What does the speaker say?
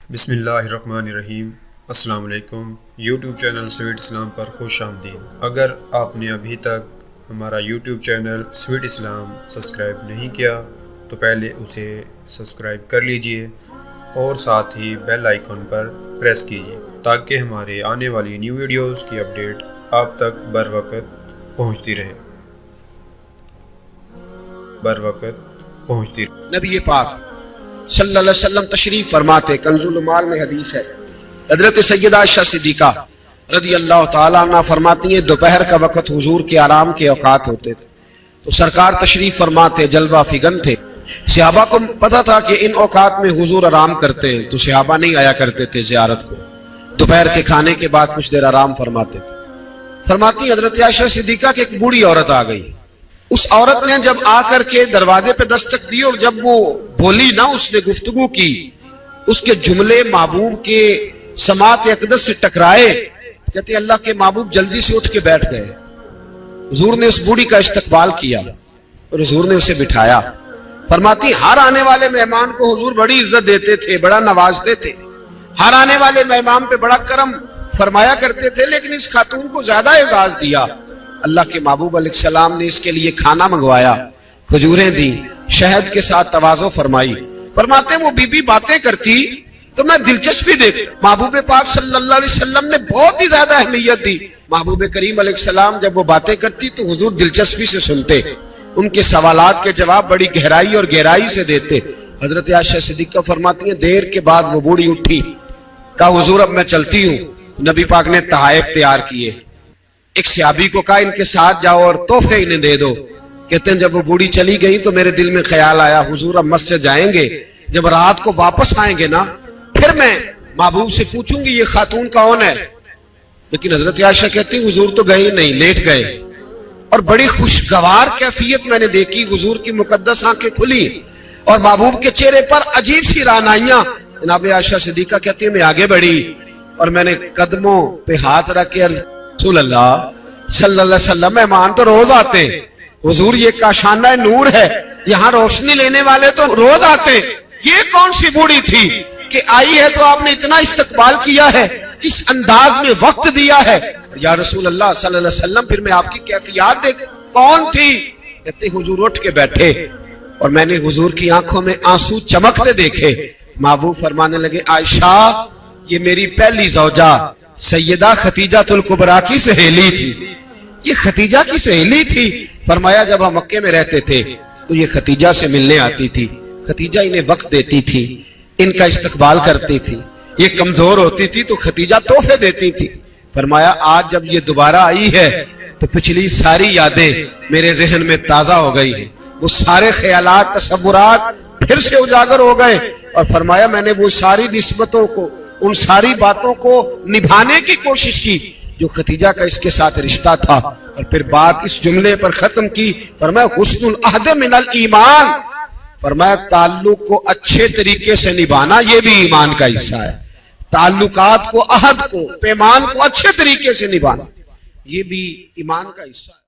बिस्मिल्लाहिर्रहमानिर्रहीम। अस्सलाम वालेकुम। यूट्यूब चैनल स्वीट इस्लाम पर खुश आमदीद। अगर आपने अभी तक हमारा यूट्यूब चैनल स्वीट इस्लाम सब्सक्राइब नहीं किया तो पहले उसे सब्सक्राइब कर लीजिए और साथ ही बेल आइकन पर प्रेस कीजिए ताकि हमारे आने वाली न्यू वीडियोस की अपडेट आप तक बर वक्त पहुँचती रहे। नबी पाक सल्लल्लाहु अलैहि वसल्लम तशरीफ फरमाते, कंजुल माल में हदीस है, हजरत सैयदा आयशा सिद्दीका रज़ी अल्लाह तआला अन्हा फरमाती हैं, दोपहर का वक्त हुजूर के आराम के औकात होते थे तो सरकार तशरीफ फरमाते, जलवा फिगन थे। सहाबा को पता था कि इन औकात में हुजूर आराम करते हैं तो सहाबा नहीं आया करते थे ज़ियारत को। दोपहर के खाने के बाद कुछ देर आराम फरमाते। फरमाती हजरत आयशा सिद्दीका की एक बूढ़ी औरत आ गई। उस औरत ने जब आकर के दरवाजे पे दस्तक दी और जब वो बोली ना, उसने गुफ्तगू की, उसके जुमले महबूब के समात अक़दस से टकराए। कहते अल्लाह के महबूब जल्दी से उठ के बैठ गए। हुजूर ने उस बूढ़ी का इस्तकबाल किया और हुजूर ने उसे बिठाया। फरमाती हर आने वाले मेहमान को हुजूर बड़ी इज्जत देते थे, बड़ा नवाजते थे, हर आने वाले मेहमान पे बड़ा करम फरमाया करते थे, लेकिन इस खातून को ज्यादा एजाज दिया। अल्लाह के महबूब अलैहिस्सलाम ने इसके लिए खाना मंगवाया, खजूरें दी, शहद के साथ तवाज़ो फरमाई। फरमाते वो बीबी बातें करती तो मैं दिलचस्पी देखता। महबूब पाक सल्लल्लाहु अलैहि वसल्लम ने बहुत ही ज्यादा अहमियत दी। महबूब करीम अलैहिस्सलाम जब वो बातें करती तो हुजूर दिलचस्पी से सुनते, उनके सवालात के जवाब बड़ी गहराई और गहराई से देते। हजरत आयशा सिद्दीका फरमाती हैं, देर के बाद वो बूढ़ी उठी, कहा हुजूर अब मैं चलती हूँ। नबी पाक ने तहाइफ तैयार किए। एक सहाबी को कहा इनके साथ जाओ और तोहफे इन्हें दे दो। कहते हैं जब वो बूढ़ी चली गई तो मेरे दिल में ख्याल आया, हुजूर अब मस्जिद जाएंगे, जब रात को वापस आएंगे ना फिर मैं महबूब से पूछूंगी ये खातून कौन है। लेकिन हजरत आयशा कहती हुजूर तो गए नहीं, लेट गए और बड़ी खुशगवार कैफियत मैंने देखी। हुजूर की मुकद्दस आंखें खुली और महबूब के चेहरे पर अजीब सी रानाइयां। जनाब आयशा सिद्दीका कहती है मैं आगे बढ़ी और मैंने कदमों पे हाथ रख के रसूल अल्लाह सल्लल्लाहु अलैहि वसल्लम मेहमान तो रोज आते, हुजूर ये काशाना नूर है, यहाँ रोशनी लेने वाले तो रोज आते, ये कौन सी बूढ़ी थी कि आई है तो आपने इतना इस्तकबाल किया है, इस अंदाज में वक्त दिया है। या रसूल अल्लाह सल्लल्लाहु अलैहि वसल्लम फिर मैं आपकी कैफियत देख कौन थी। कहते हुजूर उठ के बैठे और मैंने हुजूर की आंखों में आंसू चमकते देखे। महबूब फरमाने लगे आयशा ये मेरी पहली ज़ौजा सैयदा खतीजातुल कुबरा की सहेली थी। ये खतीजा की सहेली थी। फरमाया जब हम मक्के में रहते थे तो ये खतीजा से मिलने आती थी, खतीजा इन्हें वक्त देती थी, इनका इस्तकबाल करती थी। ये कमजोर होती थी तो खतीजा तोहफे देती थी। फरमाया आज जब ये दोबारा आई है तो पिछली सारी यादें मेरे जहन में ताजा हो गई है, वो सारे ख्यालात तसव्वुरात फिर से उजागर हो गए। और फरमाया मैंने वो सारी निस्बतों को, उन सारी बातों को निभाने की कोशिश की जो खतीजा का इसके साथ रिश्ता था। और फिर बात इस जुमले पर खत्म की, फरमाया हुस्नुल अहद मिनल ईमान, फरमाया ताल्लुक को अच्छे तरीके से निभाना ये भी ईमान का हिस्सा है। ताल्लुकात को, अहद को, पैमान को अच्छे तरीके से निभाना ये भी ईमान का हिस्सा है।